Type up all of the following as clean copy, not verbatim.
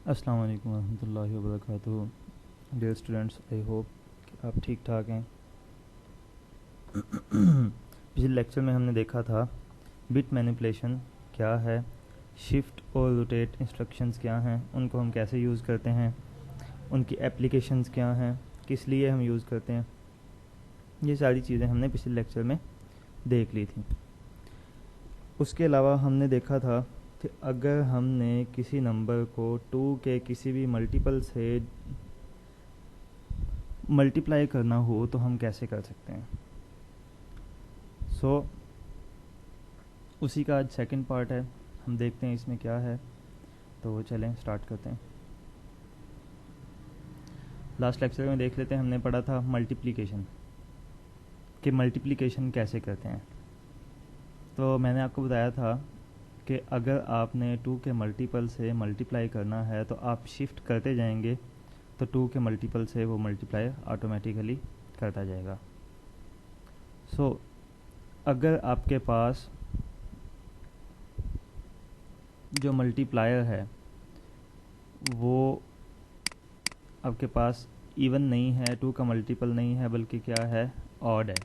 अस्सलाम वालेकुम रहमतुल्लाहि व बरकातुहू। डियर स्टूडेंट्स, आई होप आप ठीक ठाक हैं। पिछले लेक्चर में हमने देखा था बिट मैनिपुलेशन क्या है, शिफ्ट और रोटेट इंस्ट्रक्शंस क्या हैं, उनको हम कैसे यूज़ करते हैं, उनकी एप्लीकेशंस क्या हैं, किस लिए हम यूज़ करते हैं। ये सारी चीज़ें हमने पिछले लेक्चर में देख ली थी। उसके अलावा हमने देखा था कि अगर हमने किसी नंबर को 2 के किसी भी मल्टीपल से मल्टीप्लाई करना हो तो हम कैसे कर सकते हैं। उसी का आज सेकंड पार्ट है। हम देखते हैं इसमें क्या है, तो चलें स्टार्ट करते हैं। लास्ट लेक्चर में देख लेते हैं, हमने पढ़ा था मल्टीप्लिकेशन कि मल्टीप्लिकेशन कैसे करते हैं। तो मैंने आपको बताया था कि अगर आपने 2 के मल्टीपल से मल्टीप्लाई करना है तो आप शिफ्ट करते जाएंगे, तो 2 के मल्टीपल से वो मल्टीप्लाई ऑटोमेटिकली करता जाएगा। अगर आपके पास जो मल्टीप्लायर है वो आपके पास इवन नहीं है, 2 का मल्टीपल नहीं है, बल्कि क्या है, ऑड है,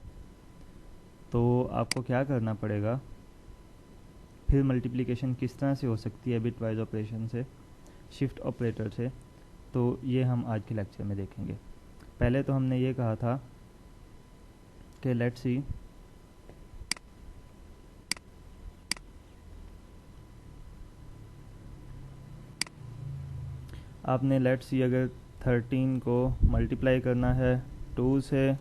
तो आपको क्या करना पड़ेगा। फिर मल्टीप्लिकेशन किस तरह से हो सकती है बिट वाइज ऑपरेशन से, शिफ्ट ऑपरेटर से, तो ये हम आज के लेक्चर में देखेंगे। पहले तो हमने ये कहा था कि लेट्स सी आपने लेट्स सी अगर 13 को मल्टीप्लाई करना है 2 से,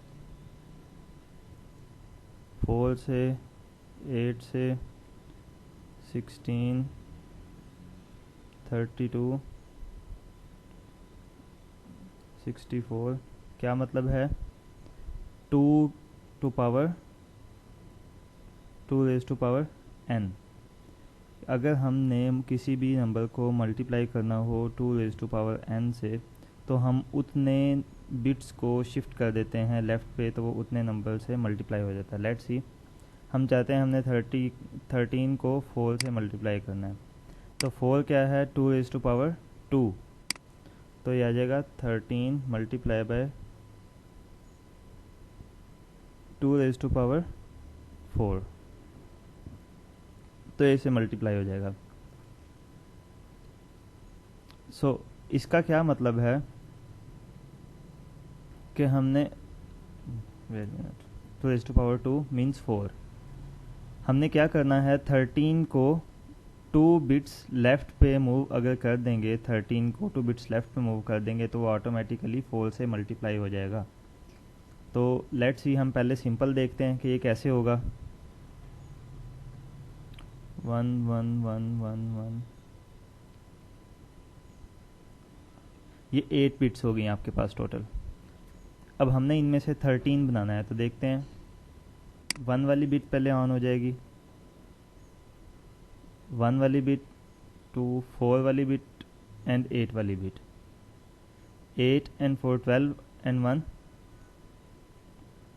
4 से, 8 से, 16, 32, 64, क्या मतलब है, 2 to power 2 raise to power n। अगर हमने किसी भी नंबर को मल्टीप्लाई करना हो 2 रेज़ टू पावर n से, तो हम उतने बिट्स को शिफ्ट कर देते हैं लेफ़्ट पे, तो वो उतने नंबर से मल्टीप्लाई हो जाता है। लेट्स सी हम चाहते हैं हमने 13 को 4 से मल्टीप्लाई करना है, तो 4 क्या है, 2 रेज़ टू पावर 2, तो ये आ जाएगा 13 multiply by 2 raise to power 4, तो ऐसे मल्टीप्लाई हो जाएगा। इसका क्या मतलब है कि हमने 2 रेज़ टू पावर 2 मीन्स 4, हमने क्या करना है, 13 को 2 बिट्स लेफ़्ट पे मूव अगर कर देंगे, 13 को 2 बिट्स लेफ़्ट पे मूव कर देंगे तो वो ऑटोमेटिकली 4 से मल्टीप्लाई हो जाएगा। तो लेट्स सी हम पहले सिंपल देखते हैं कि ये कैसे होगा। 1 1 1 1 1, ये 8 बिट्स हो गई आपके पास टोटल। अब हमने इनमें से 13 बनाना है, तो देखते हैं 1 वाली बिट पहले ऑन हो जाएगी, 1 वाली बिट, 2 4 वाली बिट एंड 8 वाली बिट। 8 and 4 12 and 1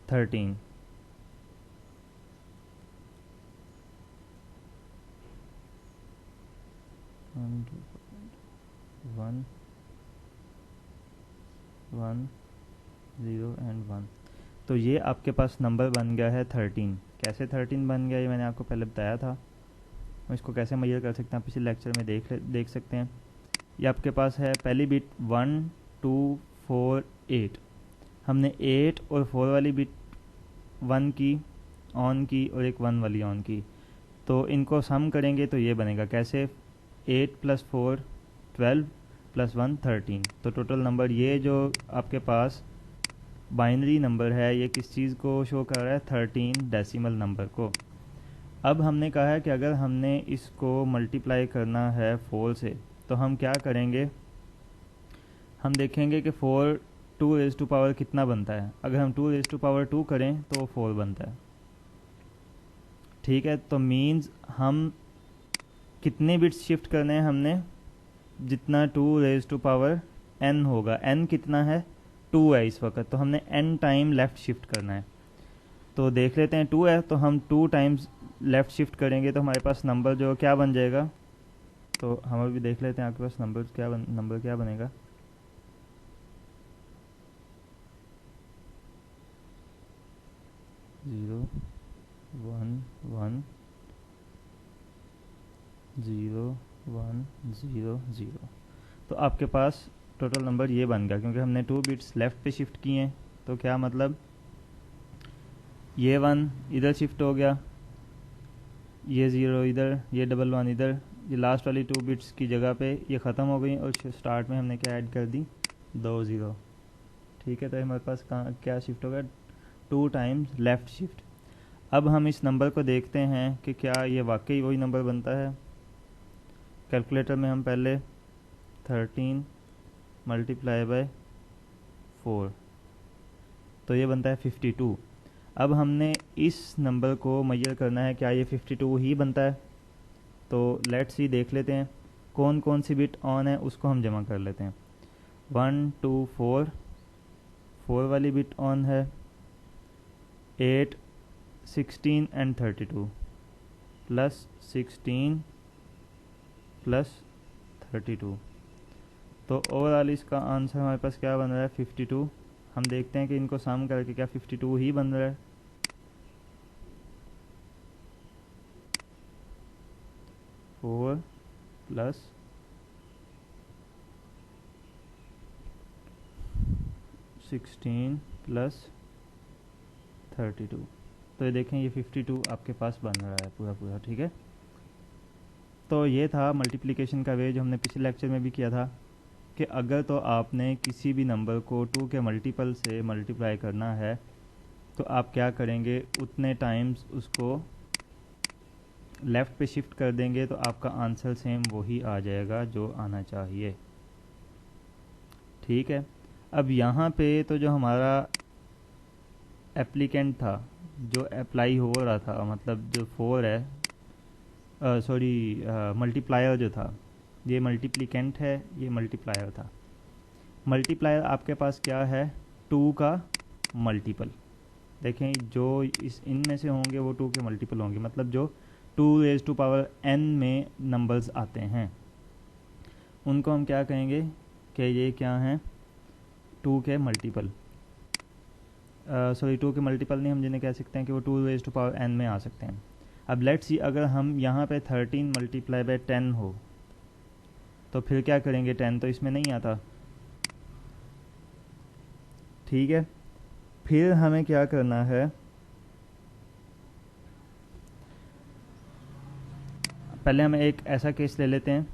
13। 1 1 0 एंड 1, तो ये आपके पास नंबर बन गया है 13। कैसे 13 बन गया ये मैंने आपको पहले बताया था। हम इसको कैसे मेजर कर सकते हैं पिछले लेक्चर में देख सकते हैं। ये आपके पास है पहली बिट 1 2 4 8, हमने 8 और 4 वाली बिट 1 की ऑन की और एक 1 वाली ऑन की, तो इनको सम करेंगे तो ये बनेगा कैसे, 8 + 4 12 + 1 13। तो टोटल नंबर ये जो आपके पास बाइनरी नंबर है ये किस चीज़ को शो कर रहा है, 13 डेसिमल नंबर को। अब हमने कहा है कि अगर हमने इसको मल्टीप्लाई करना है 4 से, तो हम क्या करेंगे, हम देखेंगे कि 4 2 रेज़ टू पावर कितना बनता है। अगर हम 2 रेज़ टू पावर 2 करें तो 4 बनता है, ठीक है। तो मीन्स हम कितने बिट्स शिफ्ट करने हैं, हमने जितना 2 रेज़ टू पावर n होगा, n कितना है, 2 है इस वक्त, तो हमने n टाइम लेफ़्ट शिफ्ट करना है। तो देख लेते हैं 2 है तो हम 2 टाइम्स लेफ़्ट शिफ्ट करेंगे, तो हमारे पास नंबर जो क्या बन जाएगा, तो हम अभी देख लेते हैं आपके पास नंबर क्या बनेगा। ज़ीरो 1 1 0 1 0 0। तो आपके पास टोटल नंबर ये बन गया, क्योंकि हमने 2 बिट्स लेफ़्ट पे शिफ्ट किए हैं। तो क्या मतलब, ये 1 इधर शिफ्ट हो गया, ये 0 इधर, ये 1 इधर, ये लास्ट वाली 2 बिट्स की जगह पे ये ख़त्म हो गई और स्टार्ट में हमने क्या ऐड कर दी, 2 0। ठीक है, तो हमारे पास कहाँ क्या शिफ्ट हो गया, 2 टाइम्स लेफ़्ट शिफ्ट। अब हम इस नंबर को देखते हैं कि क्या ये वाकई वही नंबर बनता है। कैलकुलेटर में हम पहले 13 मल्टीप्लाई बाय 4, तो ये बनता है 52। अब हमने इस नंबर को मेजर करना है, क्या ये 52 ही बनता है। तो लेट्स सी, देख लेते हैं कौन कौन सी बिट ऑन है, उसको हम जमा कर लेते हैं। 1 2 4, 4 वाली बिट ऑन है, 8 16 एंड 32 प्लस 16 प्लस 32। तो ओवरऑल इसका आंसर हमारे पास क्या बन रहा है, 52। हम देखते हैं कि इनको सम करके क्या 52 ही बन रहा है। 4 प्लस 16 प्लस 32। तो ये देखें, ये 52 आपके पास बन रहा है पूरा। ठीक है, तो ये था मल्टीप्लिकेशन का वे जो हमने पिछले लेक्चर में भी किया था, कि अगर तो आपने किसी भी नंबर को 2 के मल्टीपल से मल्टीप्लाई करना है तो आप क्या करेंगे, उतने टाइम्स उसको लेफ़्ट पे शिफ्ट कर देंगे, तो आपका आंसर सेम वही आ जाएगा जो आना चाहिए। ठीक है, अब यहाँ पे तो जो हमारा एप्लीकेंट था, जो अप्लाई हो रहा था, मतलब जो 4 है, सॉरी मल्टीप्लायर जो था, ये मल्टीप्लिकेंट है, ये मल्टीप्लायर था। मल्टीप्लायर आपके पास क्या है, 2 का मल्टीपल। देखें, जो इस इनमें से होंगे वो 2 के मल्टीपल होंगे, मतलब जो 2n में नंबर्स आते हैं उनको हम क्या कहेंगे कि ये क्या हैं, 2 के मल्टीपल। सॉरी 2 के मल्टीपल नहीं, हम जिन्हें कह सकते हैं कि वो 2n में आ सकते हैं। अब लेट्स सी, अगर हम यहाँ पे 13 मल्टीप्लाई बाय 10 हो तो फिर क्या करेंगे, 10 तो इसमें नहीं आता। ठीक है, फिर हमें क्या करना है, पहले हम एक ऐसा केस ले लेते हैं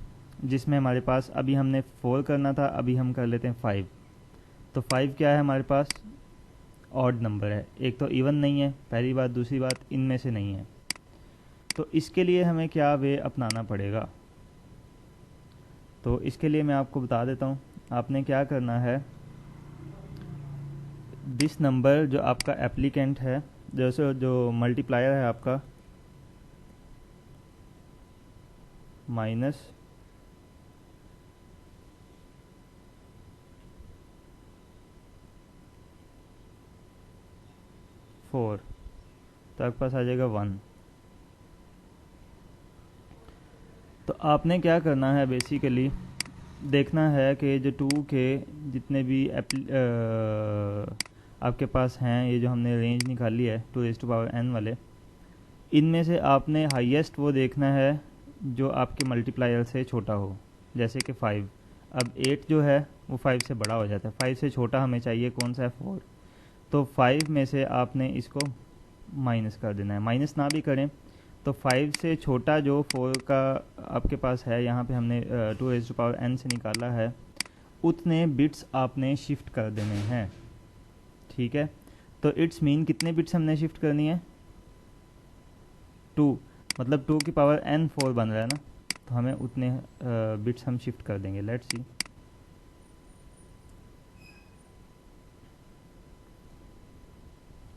जिसमें हमारे पास, अभी हमने 4 करना था, अभी हम कर लेते हैं 5। तो 5 क्या है हमारे पास, ऑड नंबर है, एक तो इवन नहीं है पहली बात, दूसरी बात इनमें से नहीं है। तो इसके लिए हमें क्या वे अपनाना पड़ेगा, तो इसके लिए मैं आपको बता देता हूँ। आपने क्या करना है, दिस नंबर जो आपका एप्लीकेंट है, जैसे जो मल्टीप्लायर है आपका, माइनस फोर, तो आपके पास आ जाएगा 1। तो आपने क्या करना है, बेसिकली देखना है कि जो 2 के जितने भी आपके पास हैं, ये जो हमने रेंज निकाली है 2n वाले, इनमें से आपने हाईएस्ट वो देखना है जो आपके मल्टीप्लायर से छोटा हो, जैसे कि 5। अब 8 जो है वो 5 से बड़ा हो जाता है, 5 से छोटा हमें चाहिए कौन सा है, 4। तो 5 में से आपने इसको माइनस कर देना है, माइनस ना भी करें तो 5 से छोटा जो 4 का आपके पास है, यहाँ पे हमने 2n से निकाला है, उतने बिट्स आपने शिफ्ट कर देने हैं। ठीक है, तो इट्स मीन कितने बिट्स हमने शिफ्ट करनी है, 2, मतलब 2 की पावर n 4 बन रहा है ना, तो हमें उतने बिट्स हम शिफ्ट कर देंगे। लेट्स सी,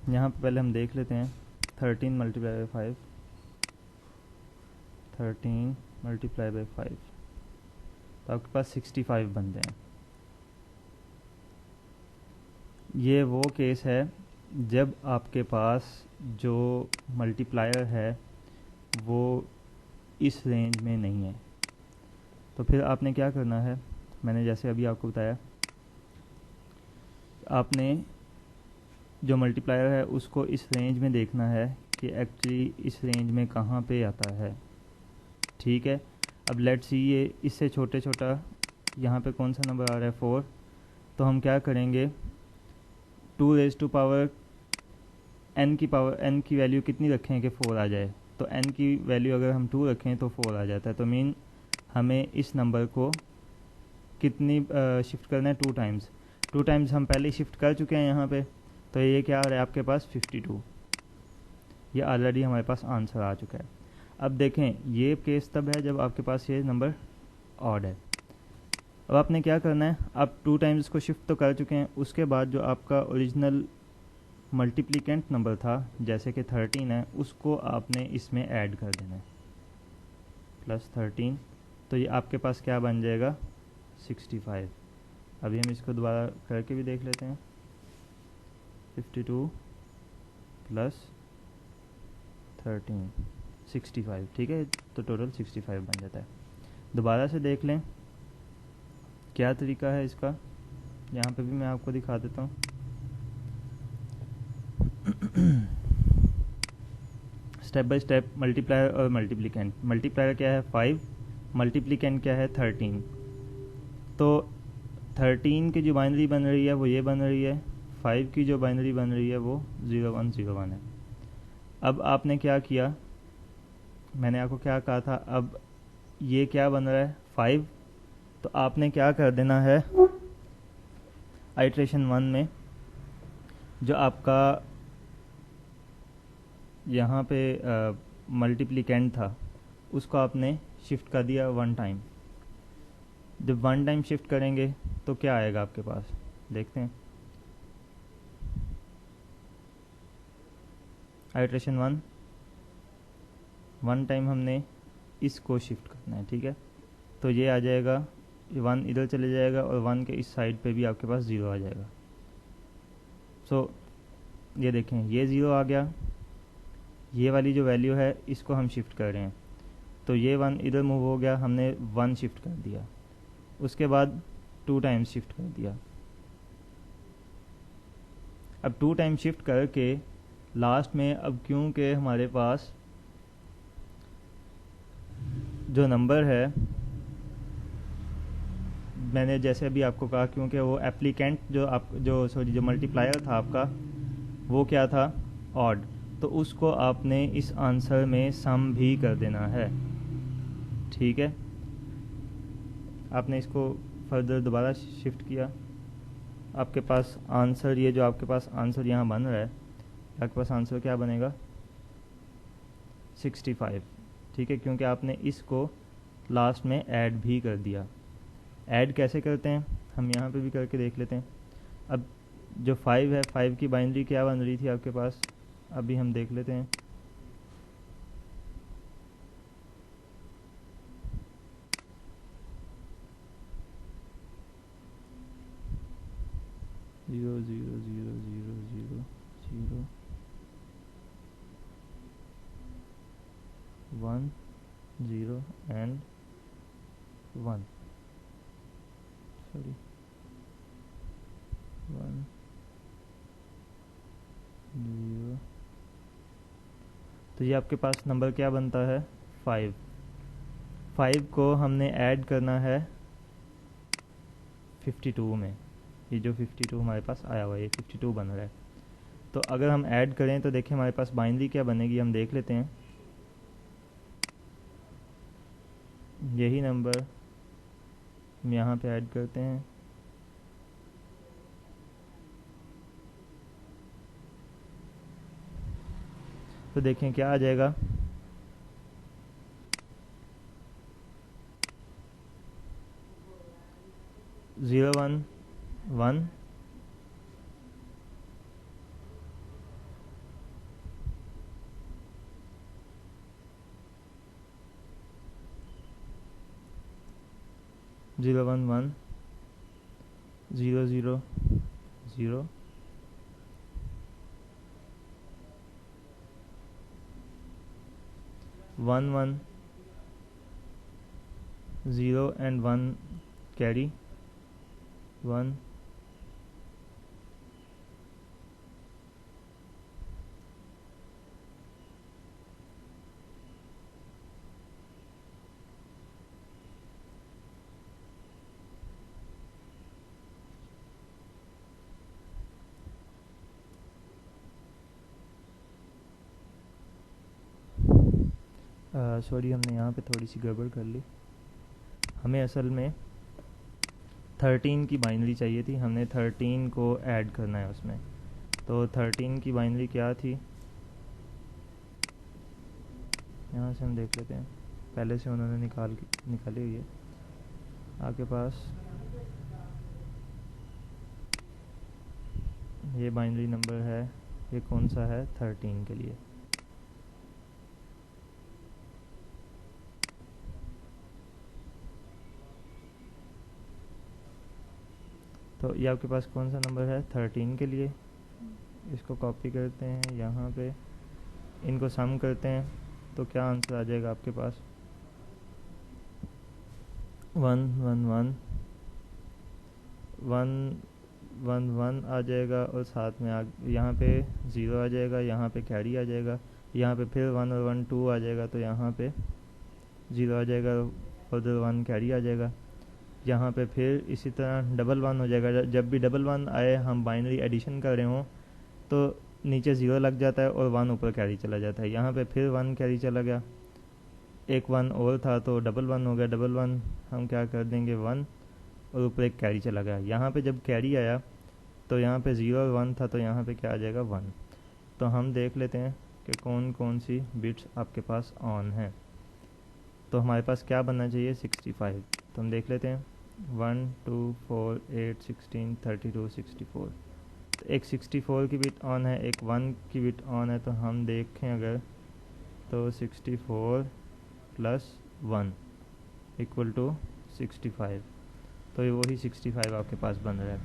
यहाँ पे पहले हम देख लेते हैं 13 मल्टीप्लाई बाई 5, 13 मल्टीप्लाई बाई 5, तो आपके पास 65 बनते हैं। ये वो केस है जब आपके पास जो मल्टीप्लायर है वो इस रेंज में नहीं है। तो फिर आपने क्या करना है, मैंने जैसे अभी आपको बताया, आपने जो मल्टीप्लायर है उसको इस रेंज में देखना है कि एक्चुअली इस रेंज में कहाँ पे आता है। ठीक है, अब लेट्स सी ये इससे छोटे छोटा यहाँ पे कौन सा नंबर आ रहा है 4, तो हम क्या करेंगे 2 रेज़ टू पावर n की वैल्यू कितनी रखें कि 4 आ जाए। तो n की वैल्यू अगर हम 2 रखें तो 4 आ जाता है। तो मीन हमें इस नंबर को कितनी शिफ्ट करना है 2 टाइम्स हम पहले शिफ्ट कर चुके हैं यहाँ पे। तो ये क्या आ रहा है आपके पास 52, ये ऑलरेडी हमारे पास आंसर आ चुका है। अब देखें ये केस तब है जब आपके पास ये नंबर ऑड है। अब आपने क्या करना है, आप 2 टाइम्स को शिफ्ट तो कर चुके हैं, उसके बाद जो आपका ओरिजिनल मल्टीप्लिकेंट नंबर था जैसे कि 13 है, उसको आपने इसमें ऐड कर देना है +13। तो ये आपके पास क्या बन जाएगा 65। अभी हम इसको दोबारा करके भी देख लेते हैं। 52 + 13 65, ठीक है, तो टोटल 65 बन जाता है। दोबारा से देख लें क्या तरीका है इसका, यहाँ पे भी मैं आपको दिखा देता हूँ। स्टेप बाय स्टेप मल्टीप्लायर और मल्टीप्लिकेंट। मल्टीप्लायर क्या है 5, मल्टीप्लिकेंट क्या है 13। तो 13 की जो बाइनरी बन रही है वो ये बन रही है, 5 की जो बाइनरी बन रही है वो 0101 है। अब आपने क्या किया, मैंने आपको क्या कहा था, अब ये क्या बन रहा है 5, तो आपने क्या कर देना है आइट्रेशन 1 में जो आपका यहाँ पे मल्टीप्लिकेंट था उसको आपने शिफ्ट कर दिया 1 टाइम। जब 1 टाइम शिफ्ट करेंगे तो क्या आएगा आपके पास, देखते हैं। आइट्रेशन 1 टाइम हमने इसको शिफ्ट करना है, ठीक है। तो ये आ जाएगा, 1 इधर चले जाएगा और 1 के इस साइड पे भी आपके पास 0 आ जाएगा। सो ये देखें ये 0 आ गया, ये वाली जो वैल्यू है इसको हम शिफ्ट कर रहे हैं, तो ये 1 इधर मूव हो गया, हमने 1 शिफ्ट कर दिया, उसके बाद 2 टाइम्स शिफ्ट कर दिया। अब 2 टाइम शिफ्ट करके लास्ट में, अब क्योंकि हमारे पास जो नंबर है, मैंने जैसे अभी आपको कहा, क्योंकि वो एप्लीकेंट जो मल्टीप्लायर था आपका वो क्या था ऑड, तो उसको आपने इस आंसर में सम भी कर देना है, ठीक है। आपने इसको फर्दर दोबारा शिफ्ट किया, आपके पास आंसर, ये जो आपके पास आंसर यहाँ बन रहा है, आपके पास आंसर क्या बनेगा 65, ठीक है, क्योंकि आपने इसको लास्ट में ऐड भी कर दिया। ऐड कैसे करते हैं हम यहाँ पे भी करके देख लेते हैं। अब जो 5 है, 5 की बाइनरी क्या बन रही थी आपके पास, अभी हम देख लेते हैं। Zero zero zero zero zero zero 1 0 and 1, sorry 1 0। तो ये आपके पास नंबर क्या बनता है 5। 5 को हमने ऐड करना है 52 में, ये जो 52 हमारे पास आया हुआ है ये 52 बन रहा है। तो अगर हम ऐड करें तो देखिए हमारे पास बाइनरी क्या बनेगी, हम देख लेते हैं। यही नंबर हम यहाँ पे ऐड करते हैं, तो देखें क्या आ जाएगा 0 1 1 0 1 1 0 0 0 1 1 0 and 1 carry 1 सॉरी हमने यहाँ पे थोड़ी सी गड़बड़ कर ली। हमें असल में 13 की बाइनरी चाहिए थी, हमने 13 को ऐड करना है उसमें। तो 13 की बाइनरी क्या थी, यहाँ से हम देख लेते हैं, पहले से उन्होंने निकाली हुई है आपके पास। ये बाइनरी नंबर है, ये कौन सा है, 13 के लिए। तो ये आपके पास कौन सा नंबर है, 13 के लिए। इसको कॉपी करते हैं यहाँ पे, इनको सम करते हैं तो क्या आंसर आ जाएगा आपके पास, 1 आ जाएगा, और साथ में यहाँ पे 0 आ जाएगा, यहाँ पे कैरी आ जाएगा, यहाँ पे फिर 1 और 1 2 आ जाएगा, तो यहाँ पे 0 आ जाएगा और 1 कैरी आ जाएगा। यहाँ पे फिर इसी तरह डबल 1 हो जाएगा। जब भी डबल 1 आए, हम बाइनरी एडिशन कर रहे हों, तो नीचे 0 लग जाता है और 1 ऊपर कैरी चला जाता है। यहाँ पे फिर 1 कैरी चला गया, एक 1 और था तो डबल 1 हो गया। डबल 1 हम क्या कर देंगे, 1 और ऊपर एक कैरी चला गया। यहाँ पे जब कैरी आया तो यहाँ पे 0 और 1 था, तो यहाँ पे क्या आ जाएगा, 1। तो हम देख लेते हैं कि कौन कौन सी बिट्स आपके पास ऑन है। तो हमारे पास क्या बनना चाहिए, 65। तो हम देख लेते हैं, 1 2 4 8 16 32 64। तो एक 64 की बिट ऑन है, एक 1 की बिट ऑन है। तो हम देखें अगर, तो 64 प्लस 1 इक्वल टू 65। तो ये वही 65 आपके पास बन रहा है।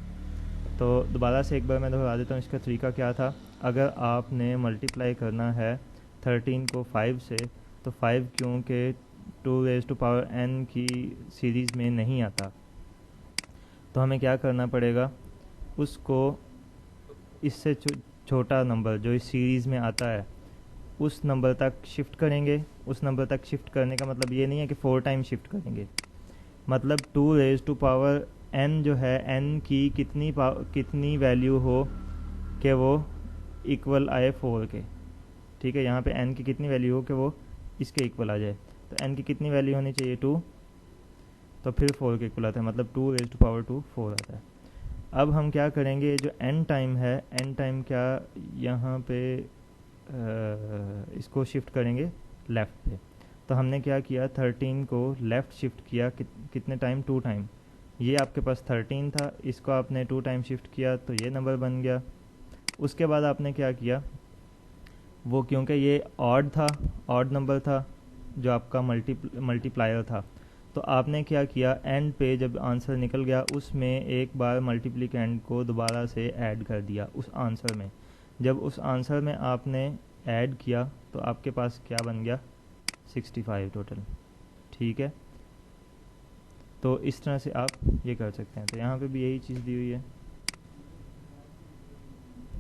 तो दोबारा से एक बार मैं दोहरा देता हूँ, इसका तरीका क्या था। अगर आपने मल्टीप्लाई करना है 13 को 5 से, तो 5 क्योंकि 2n की सीरीज़ में नहीं आता, तो हमें क्या करना पड़ेगा, उसको इससे छोटा नंबर जो इस सीरीज़ में आता है उस नंबर तक शिफ्ट करेंगे। उस नंबर तक शिफ्ट करने का मतलब ये नहीं है कि 4 टाइम शिफ्ट करेंगे, मतलब 2n जो है, n की कितनी वैल्यू हो कि वो इक्वल आए 4 के। ठीक है, यहाँ पे n की कितनी वैल्यू हो कि वो इसके इक्वल आ जाए। तो n की कितनी वैल्यू होनी चाहिए, 2, तो फिर 4 के इक्वल आता है, मतलब 2 4 आता है। अब हम क्या करेंगे, जो n टाइम है, n टाइम क्या यहाँ पे इसको शिफ्ट करेंगे लेफ़्ट पे। तो हमने क्या किया, 13 को लेफ़्ट शिफ्ट किया, कितने टाइम, 2 टाइम। ये आपके पास 13 था, इसको आपने 2 टाइम शिफ्ट किया तो ये नंबर बन गया। उसके बाद आपने क्या किया, वो क्योंकि ये ऑड था, ऑड नंबर था जो आपका मल्टीप्लायर था, तो आपने क्या किया, एंड पे जब आंसर निकल गया उसमें एक बार मल्टीप्लिकेंड को दोबारा से ऐड कर दिया उस आंसर में। जब उस आंसर में आपने ऐड किया तो आपके पास क्या बन गया, 65 टोटल। ठीक है, तो इस तरह से आप ये कर सकते हैं। तो यहाँ पे भी यही चीज़ दी हुई है,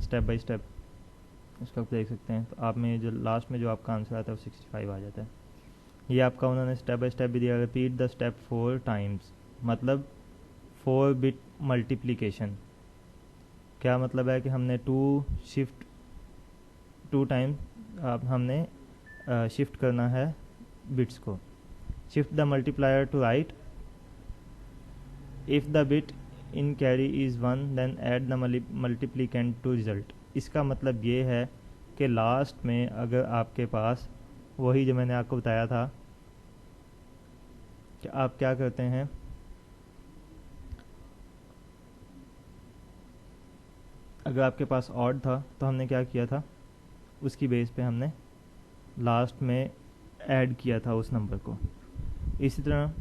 स्टेप बाय स्टेप इसको आप देख सकते हैं। तो आप में जो लास्ट में जो आपका आंसर आता है वो 65 आ जाता है। ये आपका उन्होंने स्टेप बाय स्टेप भी दिया, रिपीट द स्टेप 4 टाइम्स, मतलब 4 बिट मल्टीप्लिकेशन। क्या मतलब है कि हमने 2 टाइम हमने शिफ्ट करना है बिट्स को। Shift the multiplier to right, if the bit in carry is 1 then add the multiplicand to result. इसका मतलब ये है कि लास्ट में अगर आपके पास वही जो मैंने आपको बताया था कि आप क्या करते हैं, अगर आपके पास ऑड था तो हमने क्या किया था, उसकी बेस पे हमने लास्ट में ऐड किया था उस नंबर को। इसी तरह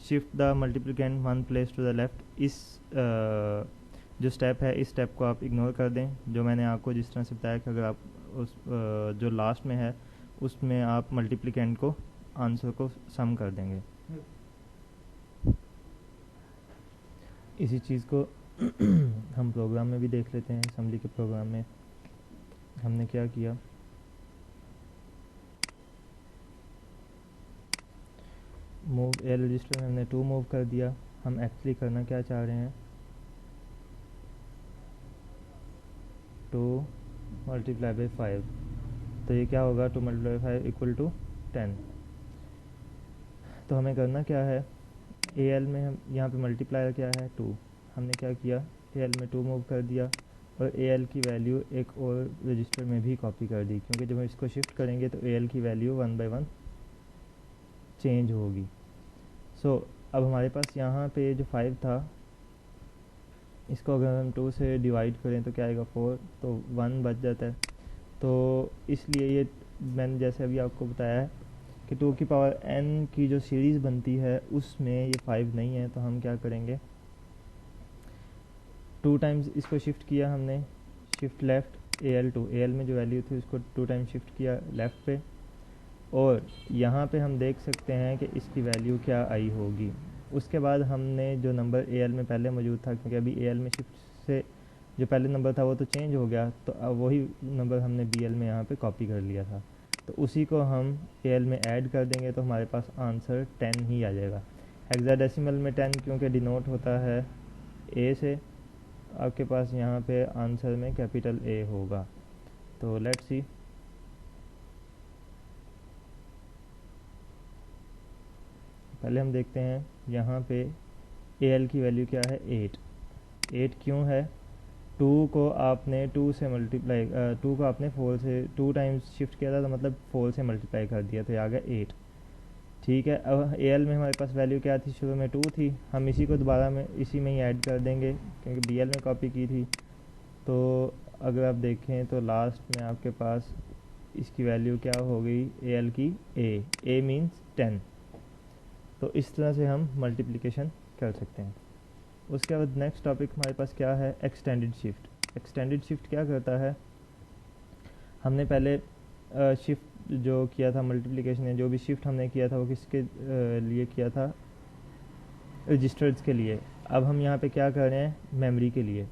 shift the multiplicand 1 place to the left, इस जो स्टेप है इस स्टेप को आप इग्नोर कर दें, जो मैंने आपको जिस तरह से बताया कि अगर आप उस जो लास्ट में है उसमें आप मल्टीप्लिकेंट को आंसर को सम कर देंगे। इसी चीज़ को हम प्रोग्राम में भी देख लेते हैं। असेंबली के प्रोग्राम में हमने क्या किया, मूव ए रजिस्टर में हमने 2 मूव कर दिया। हम एक्चुअली करना क्या चाह रहे हैं, 2 मल्टीप्लाई बाई 5, तो ये क्या होगा, 2 मल्टीप्लाई 5 इक्वल टू 10। तो हमें करना क्या है, ए एल में हम यहाँ पे मल्टीप्लायर क्या है 2, हमने क्या किया ए एल में 2 मूव कर दिया और ए एल की वैल्यू एक और रजिस्टर में भी कॉपी कर दी, क्योंकि जब हम इसको शिफ्ट करेंगे तो ए एल की वैल्यू 1 बाई 1 चेंज होगी। सो अब हमारे पास यहाँ पे जो 5 था, इसको अगर हम 2 से डिवाइड करें तो क्या आएगा 4, तो 1 बच जाता है। तो इसलिए ये मैंने जैसे अभी आपको बताया है कि 2 की पावर n की जो सीरीज़ बनती है उसमें ये 5 नहीं है, तो हम क्या करेंगे, 2 टाइम्स इसको शिफ्ट किया हमने, शिफ्ट लेफ़्ट ए एल में जो वैल्यू थी उसको 2 टाइम्स शिफ्ट किया लेफ़्ट पे, और यहाँ पे हम देख सकते हैं कि इसकी वैल्यू क्या आई होगी। उसके बाद हमने जो नंबर ए एल में पहले मौजूद था, क्योंकि अभी ए एल में शिफ्ट से जो पहले नंबर था वो तो चेंज हो गया, तो अब वही नंबर हमने बी एल में यहाँ पे कॉपी कर लिया था, तो उसी को हम ए एल में ऐड कर देंगे तो हमारे पास आंसर 10 ही आ जाएगा। हेक्साडेसिमल में 10 क्योंकि डिनोट होता है ए से, आपके पास यहाँ पे आंसर में कैपिटल ए होगा। तो लेट्स सी, पहले हम देखते हैं यहाँ पे ए एल की वैल्यू क्या है 8 क्यों है, 2 को आपने 2 से मल्टीप्लाई 2 को आपने 4 से 2 टाइम्स शिफ्ट किया था, तो मतलब 4 से मल्टीप्लाई कर दिया तो ये आ गया 8। ठीक है, अब ए एल में हमारे पास वैल्यू क्या थी, शुरू में 2 थी, हम इसी को दोबारा में इसी में ही ऐड कर देंगे क्योंकि बी एल में कॉपी की थी। तो अगर आप देखें तो लास्ट में आपके पास इसकी वैल्यू क्या हो गई ए एल की, ए मीन्स 10। तो इस तरह से हम मल्टीप्लिकेशन कर सकते हैं। उसके बाद नेक्स्ट टॉपिक हमारे पास क्या है, एक्सटेंडेड शिफ्ट। एक्सटेंडेड शिफ्ट क्या करता है, हमने पहले शिफ्ट जो किया था मल्टीप्लिकेशन, जो भी शिफ्ट हमने किया था वो किसके लिए किया था, रजिस्टर्स के लिए। अब हम यहाँ पे क्या कर रहे हैं, मेमोरी के लिए।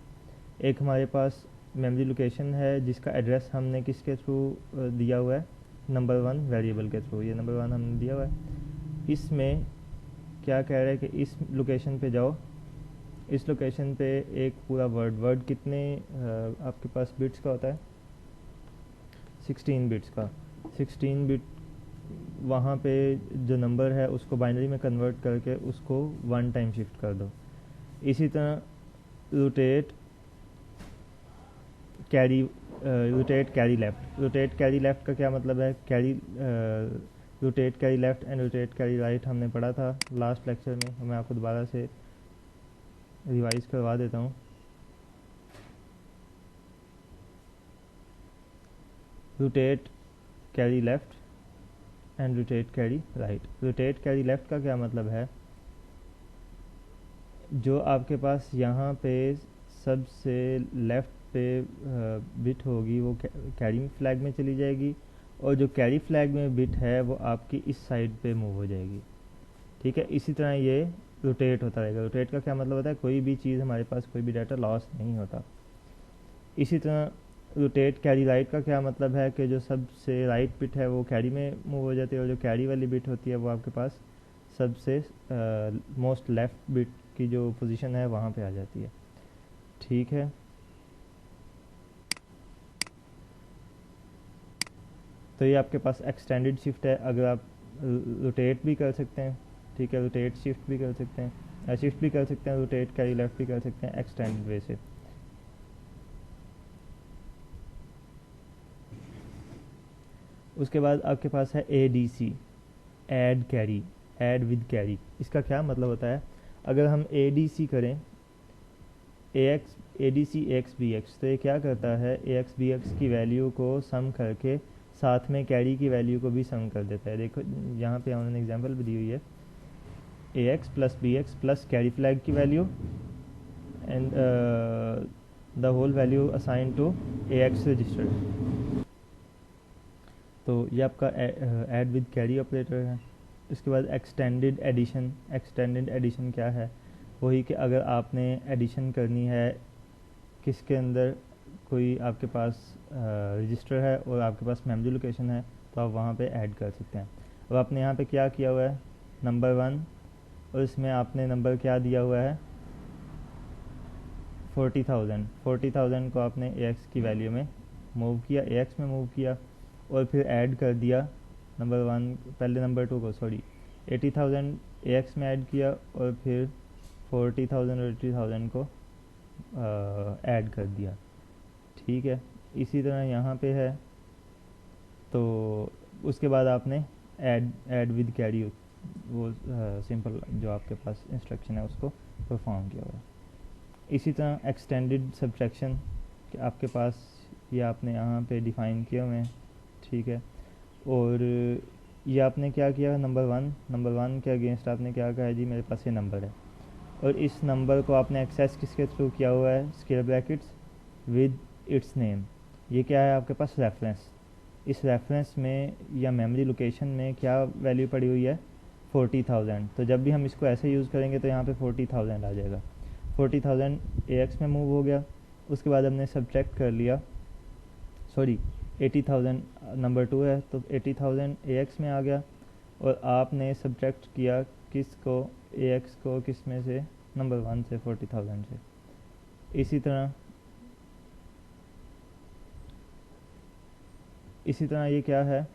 एक हमारे पास मेमोरी लोकेशन है जिसका एड्रेस हमने किसके थ्रू दिया हुआ है, नंबर 1 वेरिएबल के थ्रू, ये नंबर 1 हमने दिया हुआ है। इसमें क्या कह रहा है कि इस लोकेशन पे जाओ, इस लोकेशन पे एक पूरा वर्ड कितने आपके पास बिट्स का होता है, 16 बिट्स का, 16 बिट वहाँ पे जो नंबर है उसको बाइनरी में कन्वर्ट करके उसको 1 टाइम शिफ्ट कर दो। इसी तरह रोटेट कैरी लेफ़्ट का क्या मतलब है, rotate carry left and rotate carry right हमने पढ़ा था लास्ट लेक्चर में, मैं आपको दोबारा से रिवाइज करवा देता हूँ। Rotate carry left and rotate carry right. Rotate carry left का क्या मतलब है, जो आपके पास यहाँ पे सबसे लेफ़्ट पे बिट होगी वो कैरी फ्लैग में चली जाएगी, और जो कैरी फ्लैग में बिट है वो आपकी इस साइड पे मूव हो जाएगी। ठीक है, इसी तरह ये रोटेट होता रहेगा। रोटेट का क्या मतलब होता है, कोई भी चीज़ हमारे पास, कोई भी डाटा लॉस नहीं होता। इसी तरह रोटेट कैरी राइट का क्या मतलब है कि जो सबसे राइट बिट है वो कैरी में मूव हो जाती है, और जो कैरी वाली बिट होती है वो आपके पास सबसे मोस्ट लेफ़्ट बिट की जो पोजीशन है वहाँ पे आ जाती है। ठीक है, तो ये आपके पास एक्सटेंडेड शिफ्ट है। अगर आप रोटेट भी कर सकते हैं, ठीक है, रोटेट शिफ्ट भी कर सकते हैं, शिफ्ट भी कर सकते हैं, रोटेट कैरी लेफ़्ट भी कर सकते हैं एक्सटेंडेड वे से। उसके बाद आपके पास है ADC, add carry, add with carry. इसका क्या मतलब होता है, अगर हम ADC करें, ADC AX BX, तो ये क्या करता है, AX BX की वैल्यू को सम करके साथ में कैरी की वैल्यू को भी सम कर देता है। देखो यहाँ पे उन्होंने एग्जांपल भी दी हुई है, AX plus BX plus carry flag की value and the whole value assign to AX register. तो ये आपका ऐड विद कैरी ऑपरेटर है। इसके बाद एक्सटेंडेड एडिशन क्या है, वही कि अगर आपने एडिशन करनी है किसके अंदर, कोई आपके पास रजिस्टर है और आपके पास मेमोरी लोकेशन है, तो आप वहाँ पे ऐड कर सकते हैं। अब आपने यहाँ पे क्या किया हुआ है, नंबर 1, और इसमें आपने नंबर क्या दिया हुआ है 40,000 को आपने AX की वैल्यू में मूव किया, AX में मूव किया, और फिर ऐड कर दिया नंबर 1, पहले नंबर 2 को, सॉरी 80,000 AX में ऐड किया, और फिर 40,000 और 80,000 को ऐड कर दिया। ठीक है, इसी तरह यहाँ पे है, तो उसके बाद आपने ऐड विद कैरी, वो सिंपल जो आपके पास इंस्ट्रक्शन है उसको परफॉर्म किया हुआ है। इसी तरह एक्सटेंडेड सब्ट्रैक्शन आपके पास, ये आपने यहाँ पे डिफ़ाइन किए हुए हैं। ठीक है, और ये आपने क्या किया, नंबर वन के अगेंस्ट आपने क्या कहा है जी, मेरे पास ये नंबर है, और इस नंबर को आपने एक्सेस किसके थ्रू किया हुआ है, square brackets with its name. ये क्या है आपके पास, रेफरेंस। इस रेफरेंस में या मेमोरी लोकेशन में क्या वैल्यू पड़ी हुई है, 40,000। तो जब भी हम इसको ऐसे यूज़ करेंगे तो यहाँ पे 40,000 आ जाएगा। 40,000 AX में मूव हो गया, उसके बाद हमने सब्ट्रैक्ट कर लिया, सॉरी 80,000 नंबर 2 है, तो 80,000 AX में आ गया, और आपने सब्ट्रैक्ट किया किसको, AX को, किस में से, नंबर 1 से, 40,000 से। इसी तरह ये क्या है,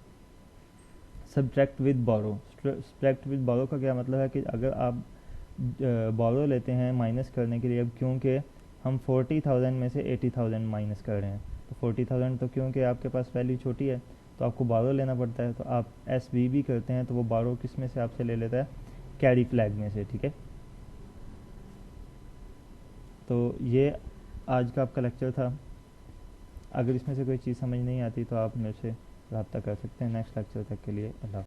subtract with borrow. Subtract with borrow का क्या मतलब है कि अगर आप बोरो लेते हैं माइनस करने के लिए, अब क्योंकि हम 40,000 में से 80,000 माइनस कर रहे हैं, तो 40,000 तो क्योंकि आपके पास वैल्यू छोटी है तो आपको बोरो लेना पड़ता है, तो आप SVB करते हैं तो वो बोरो किस में से आपसे ले लेता है, कैरी फ्लैग में से। ठीक है, तो ये आज का आपका लेक्चर था। अगर इसमें से कोई चीज़ समझ नहीं आती तो आप मेरे से रब्ता कर सकते हैं। नेक्स्ट लेक्चर तक के लिए अल्लाह।